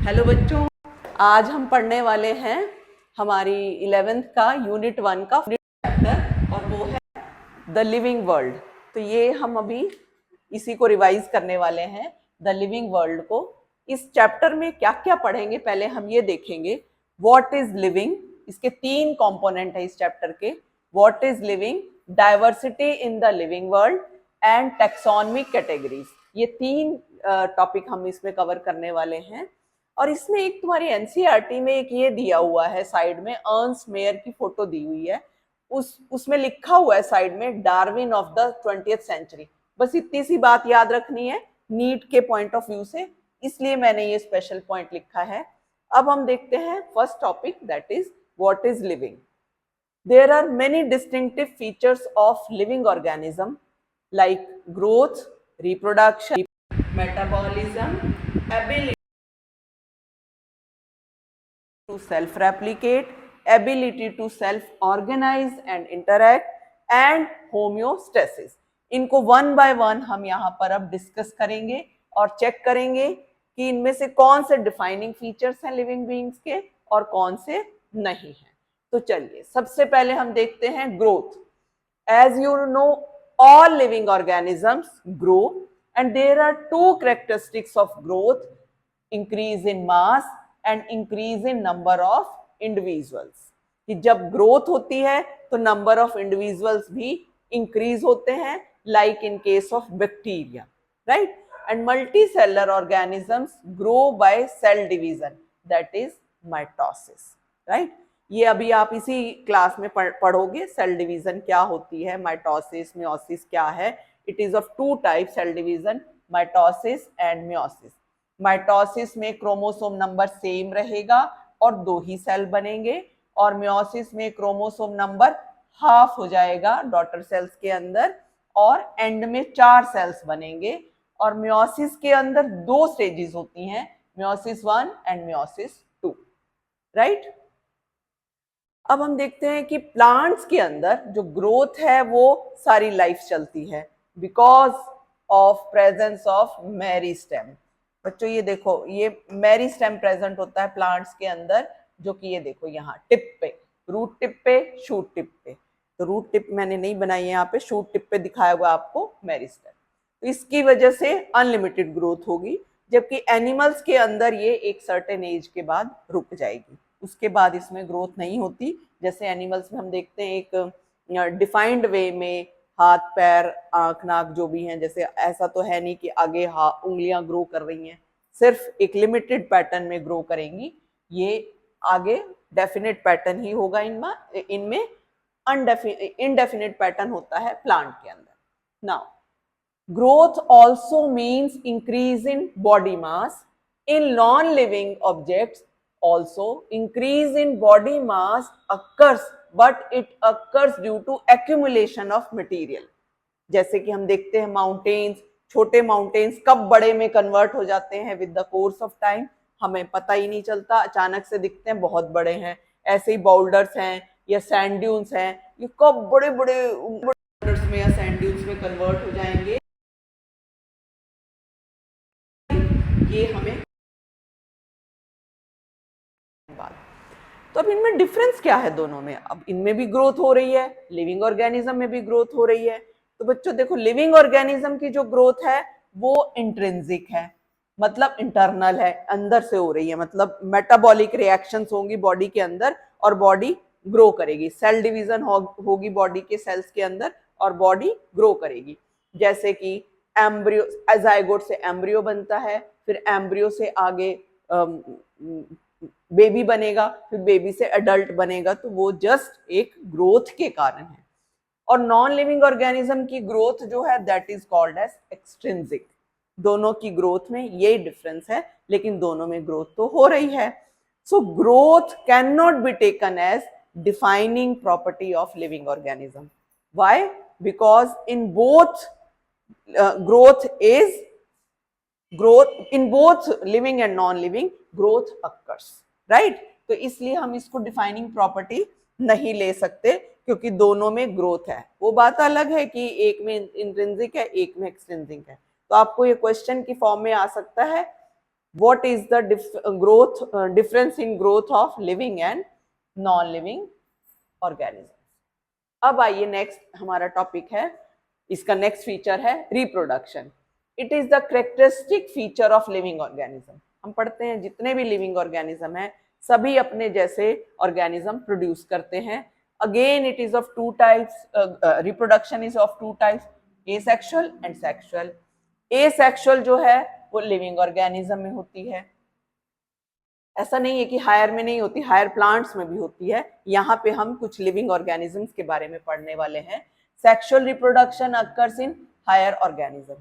Hello बच्चों, आज हम पढ़ने वाले हैं हमारी 11th का यूनिट 1 का चैप्टर और वो है द लिविंग वर्ल्ड। तो ये हम अभी इसी को रिवाइज करने वाले हैं, द लिविंग वर्ल्ड को। इस चैप्टर में क्या क्या पढ़ेंगे, पहले हम ये देखेंगे व्हाट इज लिविंग। इसके 3 कंपोनेंट है इस चैप्टर के, what is living, diversity in the living world and taxonomic categories. ये 3 टॉपिक हम इसमें कवर करने वाले हैं। और इसमें एक तुम्हारी एनसीईआरटी में एक ये दिया हुआ है साइड में, अर्नस्ट मेयर की फोटो दी हुई है, उसमें लिखा हुआ है साइड में Darwin of the 20th century. बस इतनी सी बात याद रखनी है नीट के पॉइंट ऑफ व्यू से, इसलिए मैंने ये स्पेशल पॉइंट लिखा है। अब हम देखते हैं first topic, that is what is living. There are many distinctive features of living organism like growth, reproduction, metabolism, ability to self-replicate, ability to self-organize and interact, and homeostasis. इनको one by one हम यहाँ पर अब discuss करेंगे और check करेंगे कि इनमें से कौन से डिफाइनिंग फीचर्स हैं लिविंग बीइंग्स के और कौन से नहीं हैं। तो चलिए सबसे पहले हम देखते हैं growth. As you know, all living organisms grow and there are 2 characteristics of growth, increase in mass and increase in number of individuals. कि जब ग्रोथ होती है तो नंबर ऑफ इंडिविजुअल्स भी इंक्रीज होते हैं, like in case of bacteria, right. And multicellular organisms grow by cell division, that is mitosis, right. ये अभी आप इसी क्लास में पढ़ोगे सेल डिवीजन क्या होती है, माइटोसिस मियोसिस क्या है। It is of 2 type cell division, mitosis and meiosis. Mitosis में क्रोमोसोम नंबर सेम रहेगा और 2 ही सेल बनेंगे, और मियोसिस में क्रोमोसोम नंबर हाफ हो जाएगा डॉटर सेल्स के अंदर और एंड में 4 सेल्स बनेंगे। और मियोसिस के अंदर 2 स्टेजेस होती हैं, मियोसिस 1 एंड मियोसिस 2, राइट। अब हम देखते हैं कि प्लांट्स के अंदर जो ग्रोथ है वो सारी लाइफ चलती है because of presence of meristem. बच्चों ये देखो, ये मेरिस्टेम प्रेजेंट होता है प्लांट्स के अंदर, जो कि ये देखो यहाँ टिप पे, रूट टिप पे, शूट टिप पे। तो रूट टिप मैंने नहीं बनाई है यहाँ पे, शूट टिप पे दिखाया हुआ आपको मेरिस्टेम। तो इसकी वजह से अनलिमिटेड ग्रोथ होगी, जबकि एनिमल्स के अंदर ये एक सर्टेन एज के बाद रुक जाएगी, उसके बाद इसमें ग्रोथ नहीं होती। जैसे एनिमल्स में हम देखते हैं एक डिफाइंड वे में हाथ पैर आंख नाक जो भी हैं, जैसे ऐसा तो है नहीं कि आगे उंगलियां ग्रो कर रही हैं, सिर्फ एक लिमिटेड पैटर्न में ग्रो करेंगी। ये आगे डेफिनेट पैटर्न ही होगा इनमें इनडेफिनेट पैटर्न होता है प्लांट के अंदर। Now growth also means increase in body mass. In non-living objects also increase in body mass occurs, but it occurs due to accumulation of material. जैसे कि हम देखते हैं माउंटेन्स, छोटे माउंटेन्स कब बड़े में कन्वर्ट हो जाते हैं with the course of time, हमें पता ही नहीं चलता, अचानक से दिखते हैं बहुत बड़े हैं। ऐसे ही बाउल्डर्स हैं या सैंड ड्यून्स हैं, ये कब बड़े बड़े बाउल्डर्स में या सैंड ड्यून्स में कन्वर्ट हो जाएंगे, ये हमें बात। तो अब इनमें डिफरेंस क्या है दोनों में? अब इनमें भी ग्रोथ हो रही है, लिविंग ऑर्गेनिज्म में भी ग्रोथ हो रही है। तो बच्चों देखो, लिविंग ऑर्गेनिज्म की जो ग्रोथ है वो इंट्रिंसिक है, मतलब इंटरनल है, अंदर से हो रही है, मतलब मेटाबॉलिक रिएक्शंस होंगी बॉडी के अंदर और बॉडी ग्रो करेगी। सेल डिवीजन होगी बॉडी के सेल्स के अंदर और बॉडी ग्रो करेगी। जैसे कि एम्ब्रियो, जाइगोट से एम्ब्रियो बनता है, फिर एम्ब्रियो से आगे बेबी बनेगा, फिर बेबी से एडल्ट बनेगा। तो वो जस्ट एक ग्रोथ के कारण है। और नॉन लिविंग ऑर्गेनिज्म की ग्रोथ जो है that is called as extrinsic. दोनों की ग्रोथ में यही डिफरेंस है, लेकिन दोनों में ग्रोथ तो हो रही है। So growth can not be taken as defining property of living organism. Why? Because in both growth is growth in both living and non-living, growth occurs, right? तो इसलिए हम इसको डिफाइनिंग प्रॉपर्टी नहीं ले सकते, क्योंकि दोनों में ग्रोथ है। वो बात अलग है कि एक में इंट्रिंसिक है, एक में एक्सट्रिंसिक है। तो आपको ये क्वेश्चन की फॉर्म में आ सकता है, what is the growth difference in growth of living and non living organism. अब आइए नेक्स्ट हमारा टॉपिक है, इसका नेक्स्ट फीचर है reproduction. It is the characteristic feature of living organism. हम पढ़ते हैं जितने भी लिविंग ऑर्गेनिज्म है सभी अपने जैसे ऑर्गेनिज्म प्रोड्यूस करते हैं। Again it is of two types, reproduction is of two types, asexual and sexual. Asexual जो है वो लिविंग ऑर्गेनिज्म में होती है, ऐसा नहीं है कि हायर में नहीं होती, हायर प्लांट्स में भी होती है। यहाँ पे हम कुछ लिविंग ऑर्गेनिजम्स के बारे में पढ़ने वाले हैं। Sexual reproduction occurs in higher organism.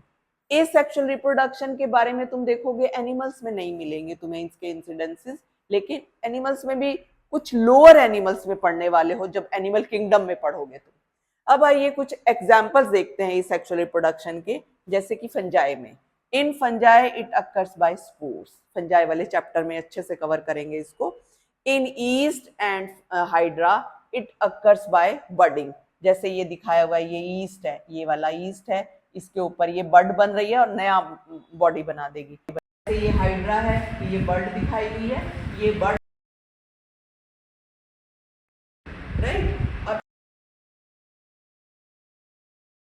Asexual reproduction के बारे में तुम देखोगे एनिमल्स में नहीं मिलेंगे तुम्हें इसके इंसिडेंसेस, लेकिन एनिमल्स में भी कुछ लोअर एनिमल्स में पढ़ने वाले हो जब एनिमल किंगडम में पढ़ोगे तुम। अब आइए कुछ एग्जाम्पल्स देखते हैं सेक्सुअल रिप्रोडक्शन के, जैसे कि फंजाई में। In fungi it occurs by spores, fungi वाले चैप्टर में अच्छे से कवर करेंगे इसको। In yeast and hydra it occurs by budding, जैसे ये दिखाया हुआ है, ये ईस्ट है, ये वाला ईस्ट है, इसके ऊपर ये बड बन रही है और नया बॉडी बना देगी। ये हाइड्रा है, ये बड दिखाई दी है, ये बड राइट। अब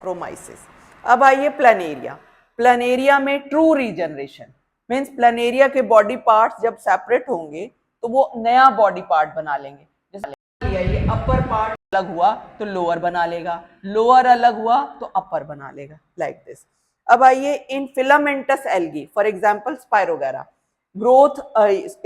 प्रोमाइसिस। अब आइए प्लानेरिया। प्लानेरिया में ट्रू रीजनरेशन मीन्स प्लानेरिया के बॉडी पार्ट्स जब सेपरेट होंगे तो वो नया बॉडी पार्ट बना लेंगे। जैसे ये अपर पार्ट अलग हुआ तो लोअर बना लेगा, लोअर अलग हुआ तो अपर बना लेगा, लाइक दिस। अब आइए in filamentous algae for example spirogyra, growth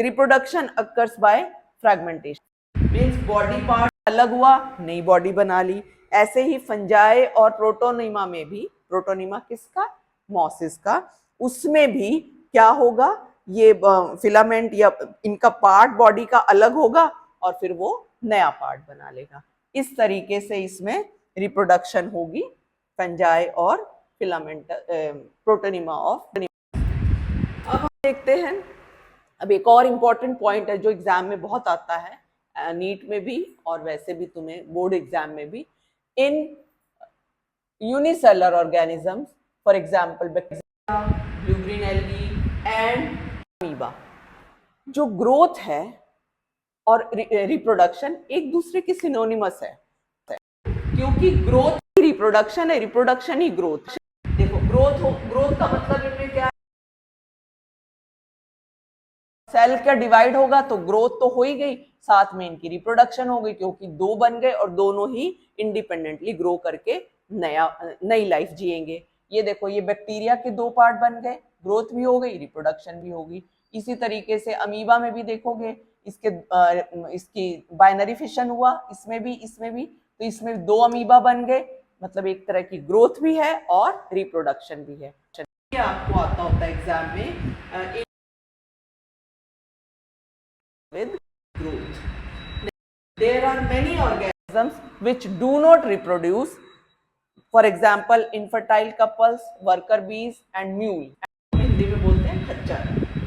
reproduction occurs by fragmentation means body part अलग हुआ नई बॉडी बना ली। ऐसे ही फंजाई और प्रोटोनिमा में भी, प्रोटोनिमा किसका, मॉसिस का, उसमें भी क्या होगा, ये फिलामेंट या इनका पार्ट बॉडी का अलग होगा और फिर वो नया पार्ट बना लेगा। इस तरीके से इसमें रिप्रोडक्शन होगी फंजाई और फिलामेंट प्रोटोनिमा ऑफ। अब हम देखते हैं, अब एक और इम्पॉर्टेंट पॉइंट है जो एग्जाम में बहुत आता है, नीट में भी और वैसे भी तुम्हें बोर्ड एग्जाम में भी। इन unicellular organisms for example bacteria, blue green algae and amoeba, जो ग्रोथ है और रिप्रोडक्शन एक दूसरे के सिनोनिमस है, क्योंकि ग्रोथ ही रिप्रोडक्शन है, रिप्रोडक्शन ही ग्रोथ। देखो ग्रोथ हो, ग्रोथ का मतलब इनमें क्या है, सेल का डिवाइड होगा तो ग्रोथ तो हो ही गई, साथ में इनकी रिप्रोडक्शन हो गई क्योंकि दो बन गए और दोनों ही इंडिपेंडेंटली ग्रो करके नई लाइफ जिएंगे। ये देखो ये बैक्टीरिया के दो पार्ट बन गए, ग्रोथ भी हो गई रिप्रोडक्शन भी होगी। इसी तरीके से अमीबा में भी देखोगे इसकी बाइनरी फिशन हुआ, इसमें भी, तो इसमें दो अमीबा बन गए, मतलब एक तरह की ग्रोथ भी है और रिप्रोडक्शन भी है। आपको आता होता है एग्जाम में with growth. There are many organisms which do not reproduce. For example, infertile couples, worker bees and mule. Hindi में बोलते हैं खच्चर,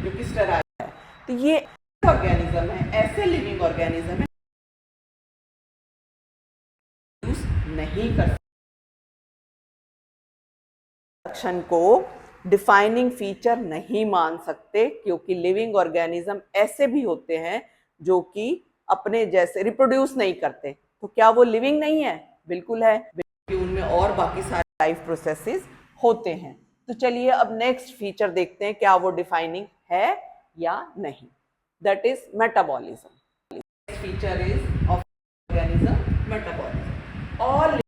जो कि स्टेराइल है। तो ये ऑर्गेनिज्म है, ऐसे लिविंग ऑर्गेनिज्म है नहीं कर सकते को डिफाइनिंग फीचर नहीं मान सकते, क्योंकि लिविंग ऑर्गेनिज्म ऐसे भी होते हैं जो कि अपने जैसे रिप्रोड्यूस नहीं करते। तो क्या वो लिविंग नहीं है? बिल्कुल है, क्योंकि उनमें और बाकी सारे लाइफ प्रोसेसेस होते हैं। तो चलिए अब नेक्स्ट फीचर देखते हैं क्या वो डिफाइनिंग है या नहीं। That is metabolism. Feature is of organism metabolism. All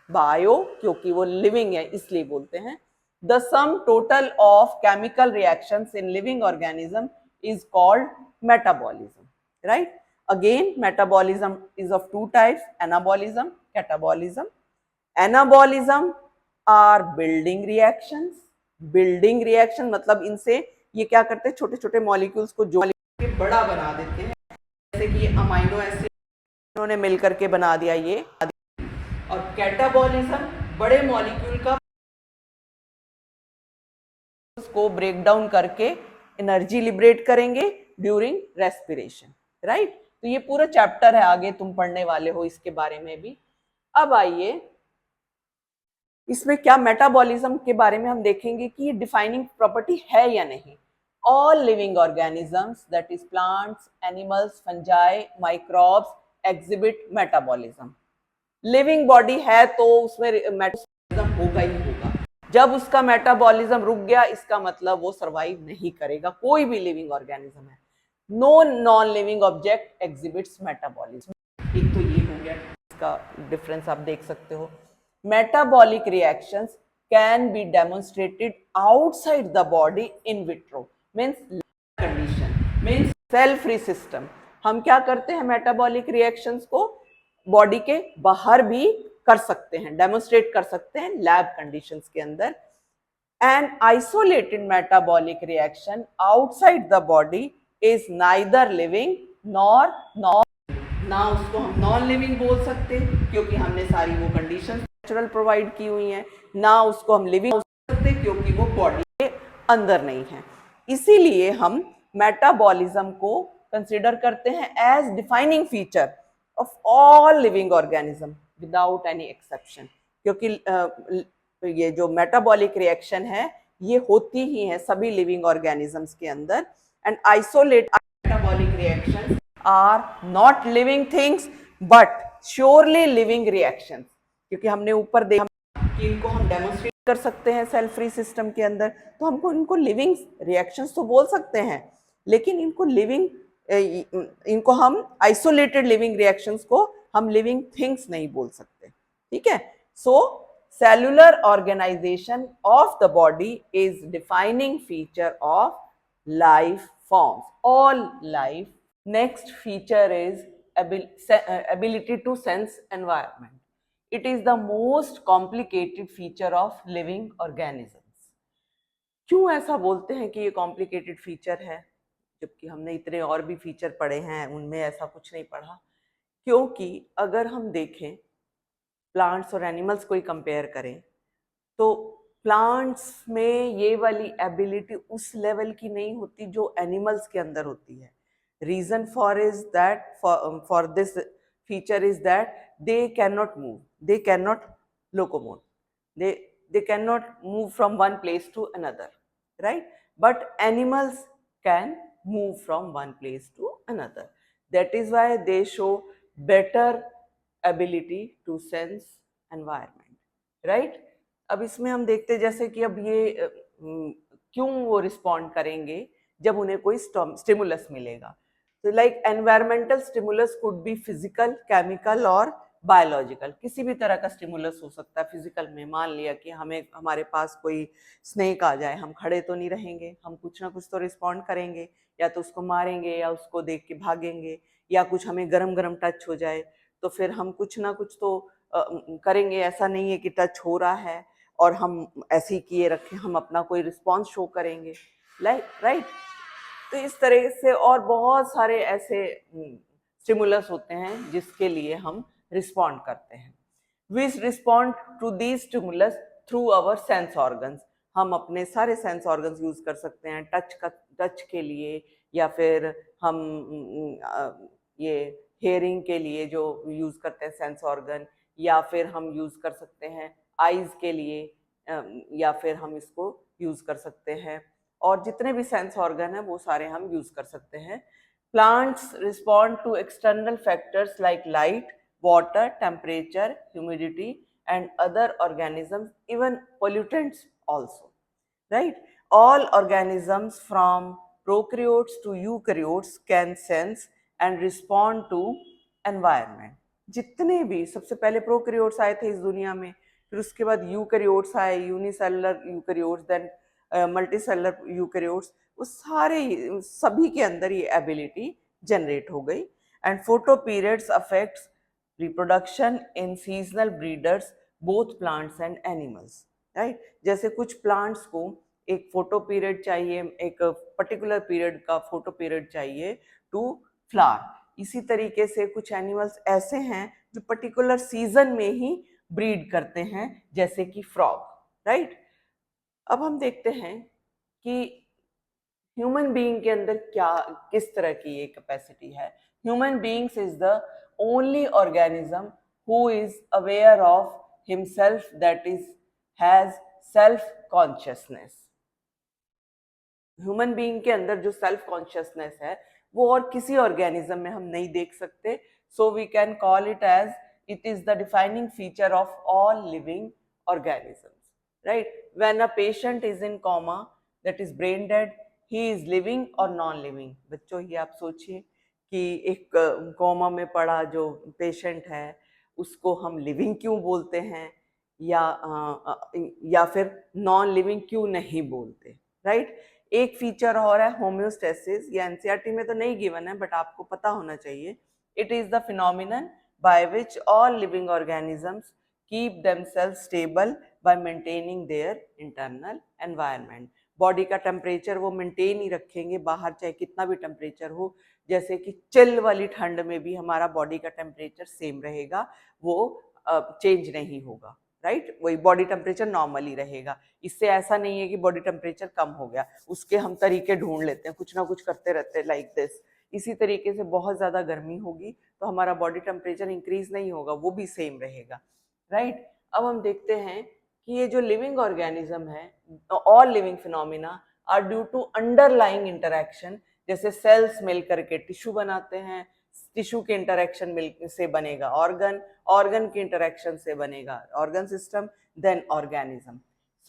bio क्योंकि वो लिविंग है इसलिए बोलते हैं। The sum total of chemical reactions in living organism is called metabolism, right. Again metabolism is of two types, anabolism, catabolism. Anabolism are building reactions. Building reaction मतलब इनसे ये क्या करते हैं, छोटे छोटे मॉलिक्यूल्स को जो बड़ा बना देते हैं, जैसे कि अमाइनो एसिड उन्होंने मिलकर के बना दिया ये। और कैटाबॉलिज्म बड़े मॉलिक्यूल का को ब्रेक डाउन करके एनर्जी लिबरेट करेंगे ड्यूरिंग रेस्पिरेशन, राइट। तो ये पूरा चैप्टर है, आगे तुम पढ़ने वाले हो इसके बारे में भी। अब आइए इसमें क्या मेटाबॉलिज्म के बारे में हम देखेंगे कि ये डिफाइनिंग प्रॉपर्टी है या नहीं। All living organisms that is plants, animals, fungi, microbes exhibit metabolism. Living body है तो उसमें मेटाबॉलिज्म होगा ही होगा। जब उसका मेटाबॉलिज्म रुक गया इसका मतलब वो सरवाइव नहीं करेगा, कोई भी लिविंग ऑर्गेनिज्म है। No non living object exhibits metabolism. एक तो ये हो गया, इसका डिफरेंस आप देख सकते हो। Metabolic reactions can be demonstrated outside the body in vitro, means condition, means cell free system. हम क्या करते हैं, मेटाबॉलिक रिएक्शंस को बॉडी के बाहर भी कर सकते हैं, डेमोन्स्ट्रेट कर सकते हैं लैब कंडीशंस के अंदर। An isolated metabolic reaction outside the body is neither living nor non, ना उसको हम नॉन लिविंग बोल सकते क्योंकि हमने सारी वो कंडीशंस नेचुरल प्रोवाइड की हुई हैं, ना उसको हम लिविंग बोल सकते क्योंकि वो बॉडी के अंदर नहीं है। इसीलिए हम मेटाबॉलिज्म को कंसिडर करते हैं as defining feature of all living organism without any exception, क्योंकि ये जो मेटाबॉलिक रिएक्शन है ये होती ही है सभी लिविंग ऑर्गेनिजम्स के अंदर। And isolate metabolic reactions are not living things but surely living reactions, क्योंकि हमने ऊपर देखा कि इनको हम डेमोन्स्ट्रेट कर सकते हैं सेल फ्री सिस्टम के अंदर, तो हमको इनको लिविंग रिएक्शंस तो बोल सकते हैं, लेकिन इनको हम आइसोलेटेड लिविंग रिएक्शंस को हम लिविंग थिंग्स नहीं बोल सकते। ठीक है, so cellular organisation of the body is defining feature of life forms, all life. Next feature is ability to sense environment. It is the most complicated feature of living organisms. क्यों ऐसा बोलते हैं कि ये कॉम्प्लिकेटेड फीचर है, जबकि हमने इतने और भी फीचर पढ़े हैं, उनमें ऐसा कुछ नहीं पढ़ा? क्योंकि अगर हम देखें प्लांट्स और एनिमल्स को ही कंपेयर करें तो प्लांट्स में ये वाली एबिलिटी उस लेवल की नहीं होती जो एनिमल्स के अंदर होती है। Reason for is that for this feature is that they can not move, they can not locomote, they cannot move from one place to another, right? But animals can move from one place to another. That is why they show better ability to sense environment, right? अब इसमें हम देखते हैं जैसे कि अब ये क्यों वो रिस्पॉन्ड करेंगे जब उन्हें कोई स्टिमुलस मिलेगा। तो like environmental stimulus could be physical, chemical और बायोलॉजिकल। किसी भी तरह का स्टिमुलस हो सकता है। फिजिकल में मान लिया कि हमारे पास कोई स्नेक आ जाए, हम खड़े तो नहीं रहेंगे, हम कुछ ना कुछ तो रिस्पॉन्ड करेंगे, या तो उसको मारेंगे या उसको देख के भागेंगे, या कुछ हमें गरम गरम टच हो जाए तो फिर हम कुछ ना कुछ तो करेंगे। ऐसा नहीं है कि टच हो रहा है और हम ऐसे ही किए रखें, हम अपना कोई रिस्पॉन्स शो करेंगे, राइट। तो इस तरह से और बहुत सारे ऐसे स्टिमुलस होते हैं जिसके लिए हम रिस्पॉन्ड करते हैं। We respond to these stimulus through our sense organs. हम अपने सारे सेंस ऑर्गन्स यूज कर सकते हैं टच के लिए, या फिर हम ये हेयरिंग के लिए जो यूज करते हैं सेंस ऑर्गन, या फिर हम यूज कर सकते हैं आईज के लिए, या फिर हम इसको यूज कर सकते हैं, और जितने भी सेंस ऑर्गन है वो सारे हम यूज कर सकते हैं। Plants respond to external factors like light, water, temperature, humidity and other organisms, even pollutants also, right? All organisms from prokaryotes to eukaryotes can sense and respond to environment. जितने भी सबसे पहले प्रोकैरियोट्स आए थे इस दुनिया में, फिर उसके बाद यूकैरियोट्स आए, unicellular eukaryotes, then multicellular eukaryotes, वो सारे सभी के अंदर ये एबिलिटी जनरेट हो गई। And photo periods affects reproduction in seasonal breeders both plants and animals, right? जैसे कुछ प्लांट्स को एक फोटो पीरियड चाहिए, एक पर्टिकुलर पीरियड का फोटो पीरियड चाहिए टू फ्लावर, इसी तरीके से कुछ एनिमल्स ऐसे हैं जो पर्टिकुलर सीजन में ही ब्रीड करते हैं, जैसे कि फ्रॉग, राइट? अब हम देखते हैं कि ह्यूमन बीइंग के अंदर किस तरह की ये कैपेसिटी है। Human beings is the only organism who is aware of himself, that is has self consciousness. Human being के अंदर जो सेल्फ कॉन्शियसनेस है वो और किसी ऑर्गेनिज्म में हम नहीं देख सकते। So we can call it as it is the defining feature of all living organisms, right? When a patient is in coma, that is brain dead, he is living or non living? बच्चों ये आप सोचिए कि एक coma में पड़ा जो patient है उसको हम लिविंग क्यों बोलते हैं या फिर नॉन लिविंग क्यों नहीं बोलते, राइट? एक फीचर और है होम्योस्टेसिस, ये एनसीईआरटी में तो नहीं गिवन है बट आपको पता होना चाहिए। It is the phenomenon by which all living organisms keep themselves stable by maintaining their internal environment. Body का टेम्परेचर वो मेंटेन ही रखेंगे, बाहर चाहे कितना भी टेम्परेचर हो, जैसे कि चिल वाली ठंड में भी हमारा बॉडी का टेम्परेचर सेम रहेगा, वो चेंज नहीं होगा, राइट? वही बॉडी टेम्परेचर नॉर्मली रहेगा। इससे ऐसा नहीं है कि बॉडी टेम्परेचर कम हो गया, उसके हम तरीके ढूंढ लेते हैं, कुछ ना कुछ करते रहते हैं लाइक दिस। इसी तरीके से बहुत ज़्यादा गर्मी होगी तो हमारा बॉडी टेम्परेचर इंक्रीज नहीं होगा, वो भी सेम रहेगा, राइट? अब हम देखते हैं कि ये जो लिविंग ऑर्गेनिज्म है, all living phenomena are due to underlying interaction. जैसे सेल्स मिल करके टिश्यू बनाते हैं, टिश्यू के इंटरेक्शन मिल से बनेगा ऑर्गन, ऑर्गन के इंटरेक्शन से बनेगा organ system, then organism.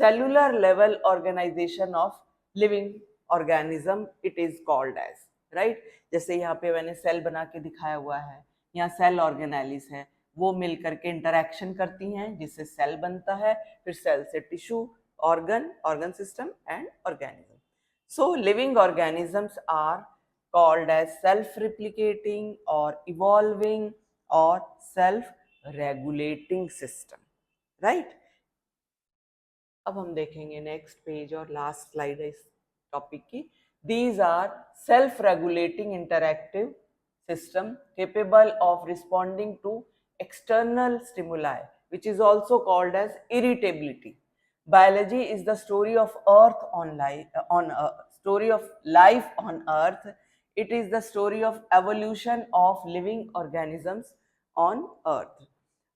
Cellular level organization of living organism it is called as, right? जैसे यहाँ पे मैंने सेल बना के दिखाया हुआ है, यहाँ सेल ऑर्गेनेलिस है, वो मिल करके इंटरेक्शन करती हैं जिससे सेल बनता है, फिर सेल से tissue, organ, organ system and organism. So living organisms are called as self-replicating or evolving or self-regulating system, right? अब हम देखेंगे नेक्स्ट पेज और लास्ट स्लाइड है इस टॉपिक की। These are self-regulating interactive system capable of responding to external stimuli, which is also called as irritability. Biology is the story of Earth on life, story of life on Earth. It is the story of evolution of living organisms on Earth.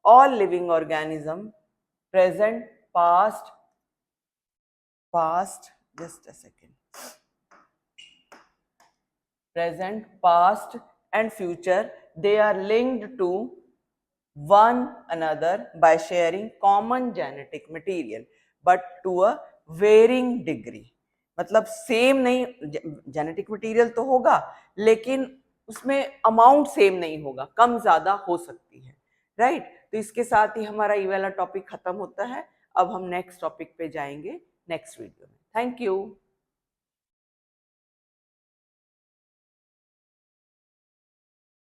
All living organisms, present, past, just a second. Present, past and future, they are linked to one another by sharing common genetic material but to a varying degree. मतलब same नहीं, genetic material तो होगा लेकिन उसमें amount same नहीं होगा, कम ज्यादा हो सकती है, राइट? तो इसके साथ ही हमारा ये वाला टॉपिक खत्म होता है। अब हम नेक्स्ट टॉपिक पे जाएंगे नेक्स्ट वीडियो में। Thank you.